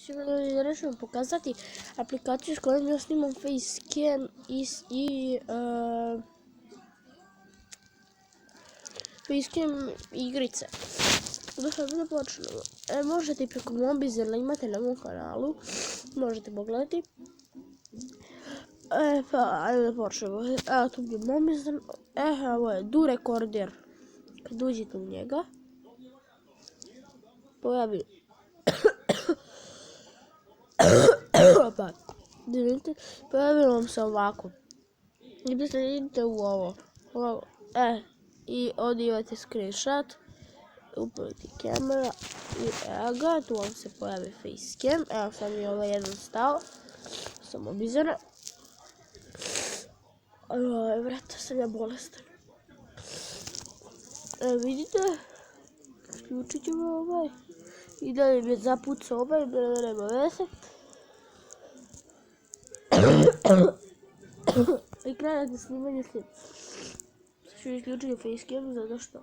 ću vam pokazati aplikaciju s kojom ja snimam facecam i facecam igrice. Da počnemo. Možete i preko Mobizela, imate na mom kanalu, možete pogledati. Pa, ajde da počnemo. Evo tu je Mobizel, ovo je Du Recorder. Kad uđete u njega, pojavi vam se ovako. I da se idete u ovo. I ovdje imate screenshot. Upraviti kamera. I evo ga, tu vam se pojavi facecam. Evo sam mi ovaj jedan stao. Samo bizara. Vrata sam ja bolestan. Vidite? Isključit ćemo ovaj. I dalje mi je zapucao ovaj, nema veze. I krenete snimanje slim. Sad ću isključiti facecam zato što...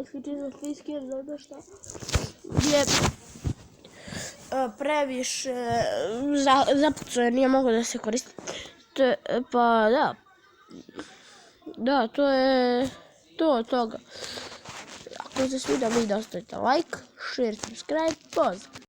Isključiti sam facecam zato što... je previše zapucao jer nije mogao da se koristi. Pa da. Da, to je to od toga. Ako se sviđa video, ostavite like, share, subscribe, pozdrav.